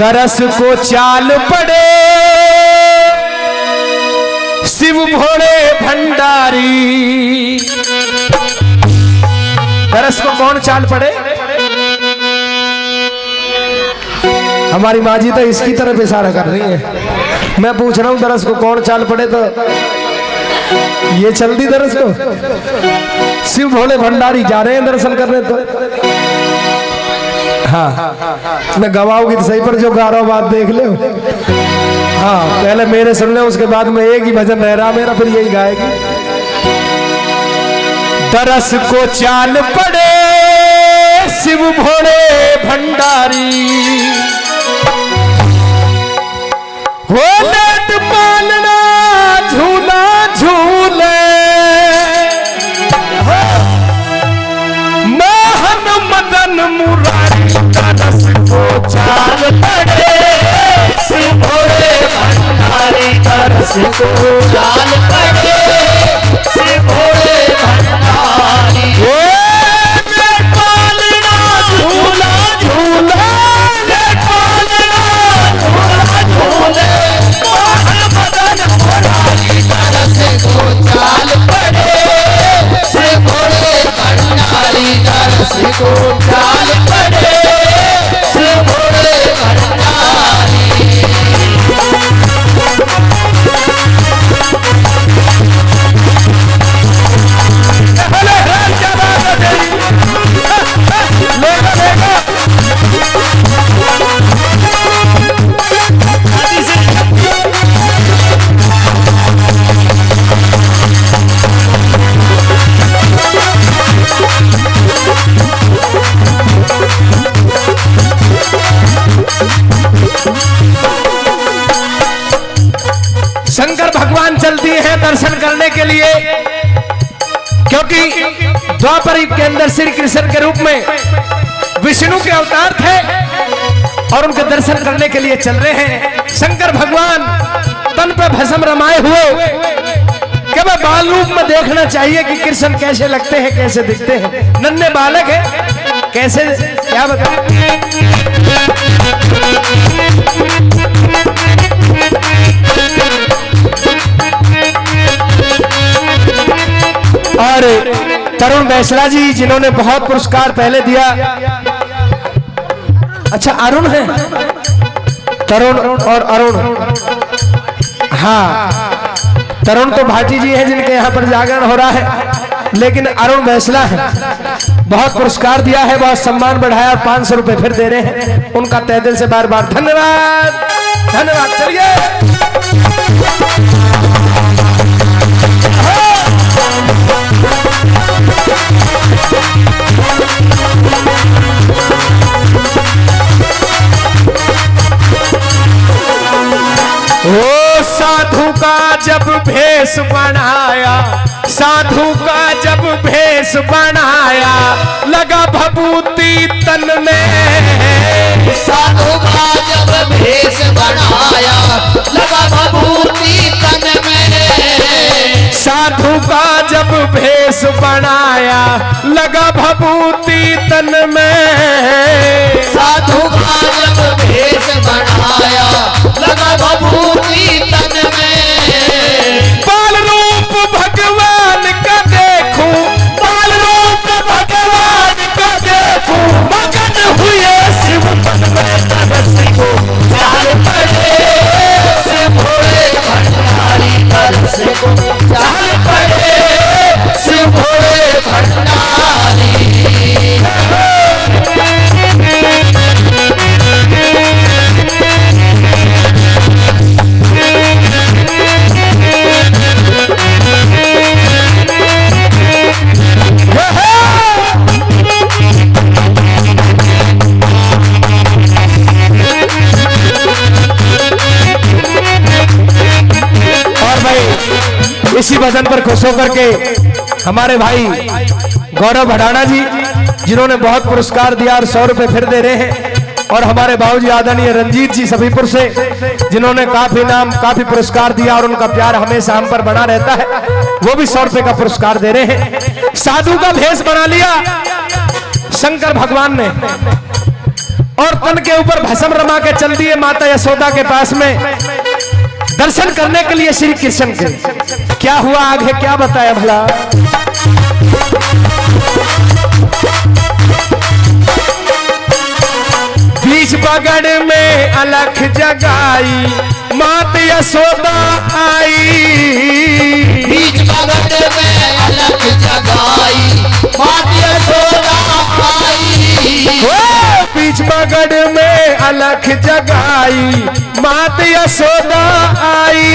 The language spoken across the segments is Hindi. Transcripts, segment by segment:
तरस को चाल पड़े शिव भोले भंडारी। तरस को कौन चाल पड़े? हमारी माँ जी तो इसकी तरफ इशारा कर रही है। मैं पूछ रहा हूं तरस को कौन चाल पड़े, तो ये चल दी तरस को। शिव भोले भंडारी जा रहे हैं दर्शन करने। तो हाँ, मैं गवाऊंगी तो सही, पर जो गा रहा हूं बात देख ले। हाँ, पहले मेरे सुन ले, उसके बाद में एक ही भजन रह रहा मेरा, फिर यही गाएगी। तरस को चाल पड़े शिव भोले भंडारी, हो लेट पालना झूला झूले, मोहन मदन मुरारी। तरस को चाल पड़े शिव भोले भंडारी, तरस को चाल पड़े शिव भोले भंडारी। हो लेट पालना झूला झूले, लेट पालना झूला झूले, मोहन मदन मुरारी। तरस को चाल पड़े शिव भोले भंडारी, तरस को चाल पड़े शिव भोले भंडारी। शंकर भगवान चलती हैं दर्शन करने के लिए, क्योंकि द्वापर युग के अंदर श्री कृष्ण के रूप में विष्णु के अवतार थे और उनके दर्शन करने के लिए चल रहे हैं। शंकर भगवान तन पे भस्म रमाए हुए, कि वह बाल रूप में देखना चाहिए कि कृष्ण कैसे लगते हैं, कैसे दिखते हैं। नन्हे बालक है, कैसे क्या बताऊं। और तरुण बैसला जी, जिन्होंने बहुत पुरस्कार पहले दिया। अच्छा, अरुण है, तरुण और अरुण। हाँ, तरुण तो भाटी जी हैं जिनके यहाँ पर जागरण हो रहा है, लेकिन अरुण बैसला है, बहुत पुरस्कार दिया है, बहुत सम्मान बढ़ाया और 500 रुपए फिर दे रहे हैं। उनका तहे दिल से बार बार धन्यवाद, धन्यवाद। चलिए ओ साधु का जब भेष बनाया, साधु का जब भेष बनाया, लगा भभूति तन में। साधु का जब भेष बनाया, लगा भभूति तन में। साधु का जब भेष बनाया, लगा भभूति तन में। साधु का जब भेष बनाया, लगा भभूति तन में। बाल रूप भगवान का देखूं, बाल रूप भगवान का देखूं, मगन हुए शिव मन में। तरस को चाल पड़े शिव भोले भंडारी, तरस को चाल पड़े शिव भोले भंडारी। इसी भजन पर खुश होकर के हमारे भाई गौरव भड़ाना जी, जिन्होंने बहुत पुरस्कार दिया और 100 रुपए फिर दे रहे हैं, और हमारे बाबूजी आदरणीय रंजीत जी सभीपुर से, जिन्होंने काफी नाम काफी पुरस्कार दिया और उनका प्यार हमेशा हम पर बना रहता है, वो भी 100 रुपए का पुरस्कार दे रहे हैं। साधु का भेष बना लिया शंकर भगवान ने, और तन के ऊपर भस्म रमा के चल दिए माता यशोदा के पास में दर्शन करने के लिए श्री कृष्ण के। क्या हुआ आगे क्या बताया भला? बीच बगड़ में अलख जगाई मात यशोदा आई। बीच बगड़ में अलख जगाई मात यशोदा आई। बीच बगड़ में अलख जगाई मात यशोदा आई।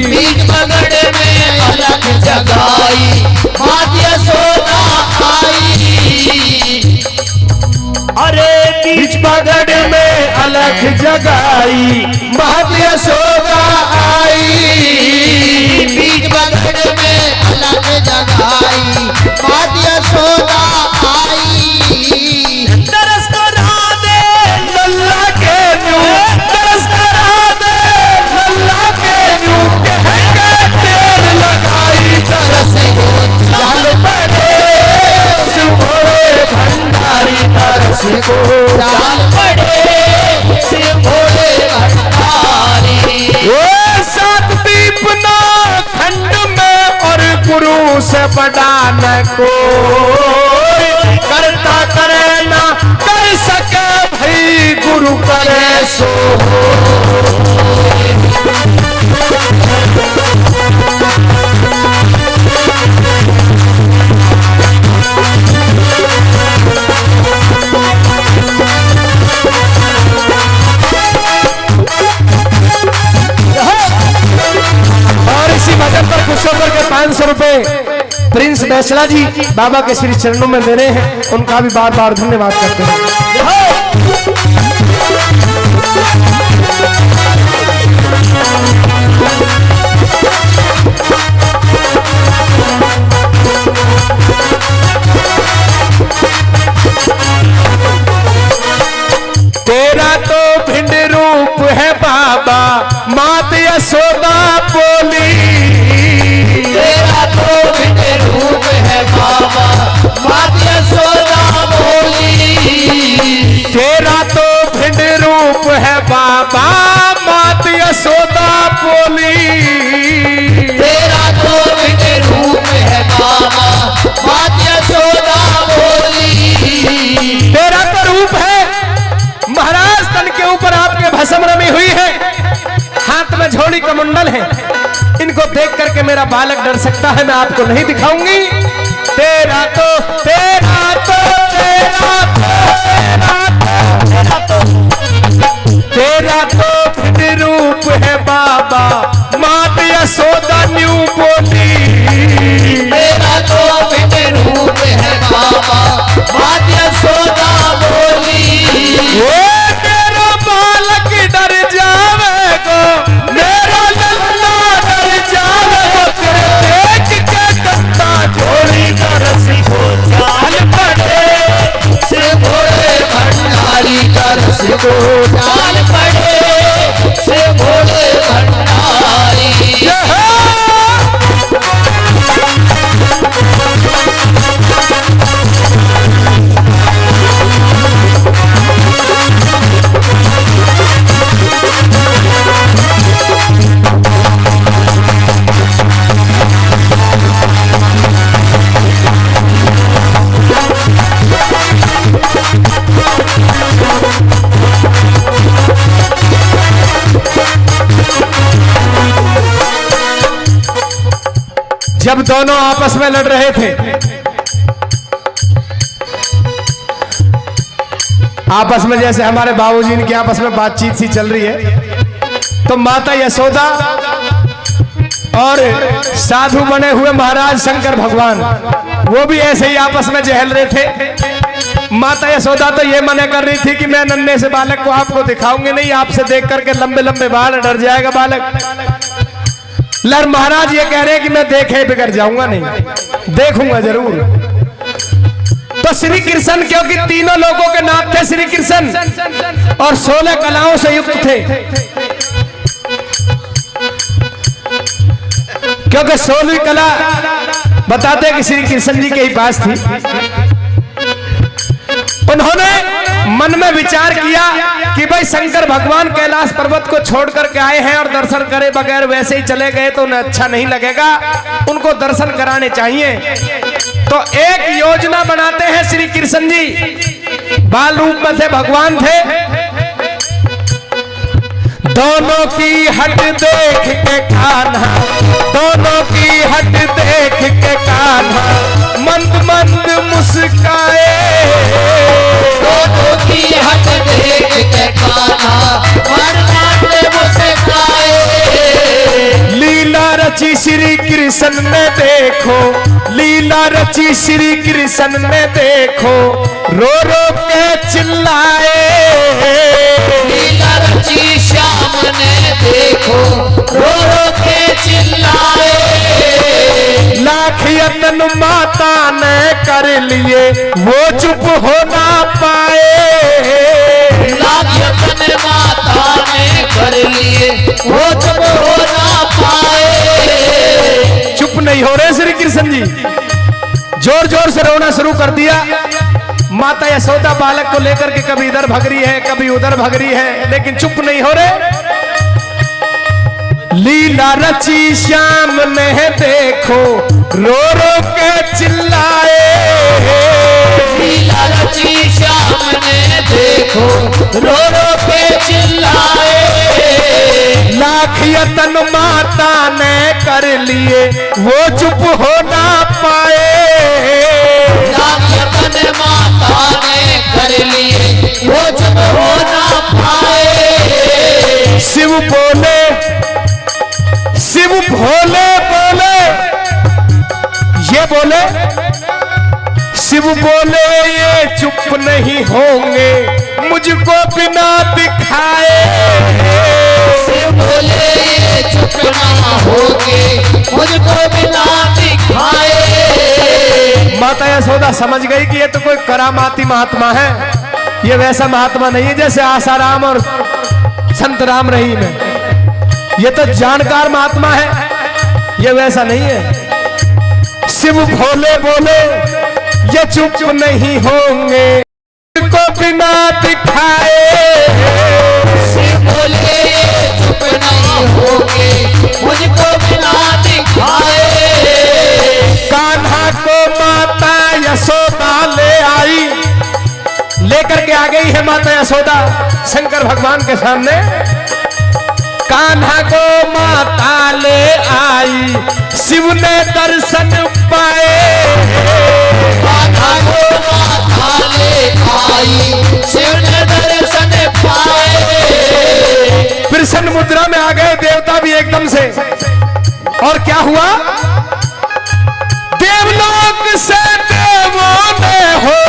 बीच बगड़ में अलख जगाई मात यशोदा आई। अरे बीच बगड़ में अलख जगाई मात यशोदा आई। बीच बगड़ में अलख जगाई मात यशोदा आई। तरस करा दे लल्ला के न्यू, तरस करा दे लल्ला के न्यू, कह के तेल लगाई तरस को चल पड़े शिव भोले भंडारी तरस को चाल पड़े शिव भोले भंडारी। वो सात दीपना खंड में और गुरु से बड़ा न कोई, करता करे ना कर सके भाई गुरु करे सो। और इसी भजन पर खुश होकर के 500 रुपए प्रिंस बैचला जी बाबा के श्री चरणों में दे रहे हैं, उनका भी बार बार धन्यवाद करते हैं। तेरा तो भिंड रूप है बाबा मात यशोदा बोली। तेरा तो भिन्न रूप है बाबा मात यशोदा बोली। तेरा तो भिंड रूप है बाबा मात यशोदा बोली। तेरा तो भिन्न रूप है बाबा मात यशोदा बोली। तेरा तो रूप है महाराज, तन के ऊपर आपके भस्म रमी हुई है, हाथ में झोली का मुंडल है। इनको देख करके मेरा बालक डर सकता है, मैं आपको नहीं दिखाऊंगी। तेरा तो तेरा तो तेरा तो तेरा तो भिन्न रूप है बाबा मात यशोदा न्यू बोली। तेरा तो भिन्न रूप है बाबा मात यशोदा बोली। वो मेरा बालक डर जावेगो, मेरा लल्ला डर जावेगो, तेरे देख के दत्ता झोली तरस को चाल पड़े शिव भोले भंडारी तरस को चाल पड़े शिव भोले भंडारी। जब दोनों आपस में लड़ रहे थे, आपस में जैसे हमारे बाबूजी की आपस में बातचीत सी चल रही है, तो माता यशोदा और साधु बने हुए महाराज शंकर भगवान वो भी ऐसे ही आपस में जहल रहे थे। माता यशोदा तो ये मना कर रही थी कि मैं नन्हे से बालक को आपको दिखाऊंगी नहीं, आपसे देख करके लंबे लंबे बाल डर जाएगा बालक। लर महाराज ये कह रहे हैं कि मैं देखे बिगड़ जाऊंगा नहीं, देखूंगा जरूर। तो श्री कृष्ण, क्योंकि तीनों लोगों के नाम थे श्री कृष्ण और 16 कलाओं से युक्त थे, क्योंकि 16वीं कला बताते कि श्री कृष्ण जी के ही पास थी। उन्होंने मन में विचार किया कि भाई शंकर भगवान कैलाश पर्वत को छोड़ करके आए हैं और दर्शन करे बगैर वैसे ही चले गए तो उन्हें अच्छा नहीं लगेगा, उनको दर्शन कराने चाहिए। तो एक योजना बनाते हैं श्री कृष्ण जी, बाल रूप में थे, भगवान थे। दोनों की हट देख के कान्हा, दोनों की हट देख के कान्हा मंद मंद मुस्काए। दोनों की हट देख के कान्हा मंद मंद मुस्काए। लीला रची श्री कृष्ण ने देखो, लीला रची श्री कृष्ण ने देखो, रो रो के चिल्लाए। लीला रची श्याम ने देखो, रो रो के चिल्लाए। लाख यतन माता ने कर लिए, वो चुप हो ना पाए। लाख यतन माता ने कर लिए, वो चुप हो ना पाए। चुप नहीं हो रहे श्री कृष्ण जी, जोर जोर से रोना शुरू कर दिया। माता यशोदा बालक को लेकर के कभी इधर भग रही है, कभी उधर भग रही है, लेकिन चुप नहीं हो रहे। लीला रची श्याम ने देखो, रो रो के चिल्लाए। लीला रची श्याम ने देखो, रो रो के चिल्लाए। लाख यतन माता ने कर लिए, वो चुप हो ना पाए। लाख यतन माता ने कर लिए, वो चुप हो ना पाए। शिव बोले, शिव भोले बोले, ये बोले, शिव बोले ये चुप नहीं होंगे मुझको बिना दिखाए। शिव बोले ये चुप ना होंगे मुझको बिना दिखाए। माता यशोदा समझ गई कि ये तो कोई करामाती महात्मा है, ये वैसा महात्मा नहीं है जैसे आसाराम और संत राम रहीम है। ये तो जानकार महात्मा है, ये वैसा नहीं है। शिव भोले बोले ये चुप नहीं होंगे मुझको बिना दिखाए। शिव बोले ये चुप नहीं होंगे मुझको बिना दिखाए। कान्हा को माता यशोदा ले आई, लेकर के आ गई है माता यशोदा शंकर भगवान के सामने। कान्हा को माता ले आई, शिव ने दर्शन पाए। कान्हा को माता ले आई, शिव ने दर्शन पाए। प्रसन्न मुद्रा में आ गए देवता भी एकदम से। और क्या हुआ? देवलोक से देवों ने हो,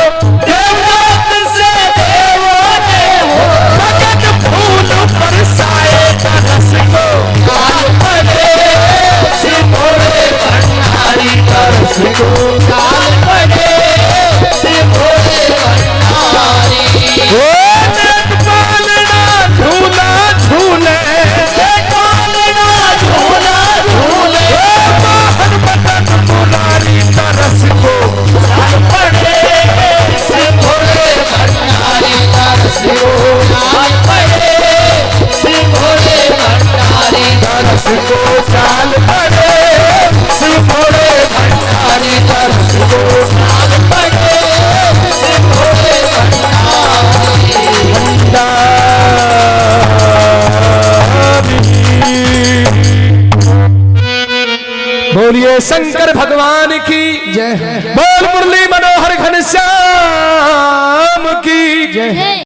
देवलोक से देवों ने हो, भगत फूल बरसाए तरस को। काल पड़े शिव भोले भंडारी तरस को। काल पड़े शिव भोले भंडारी। ओ पालना झूला झूले, पालना झूला झूले। मोहन मदन मुरारी तरस को। काल पड़े शिव भोले भंडारी तरस को। काल पड़े शिव भोले भंडारी तरस को चाल पड़े, शिव भोले भंडारी तरस को। काल पड़े शिव भोले भंडारी। बोलिए शंकर भगवान की जय। बोल मुरली मनोहर घनश्याम की जय।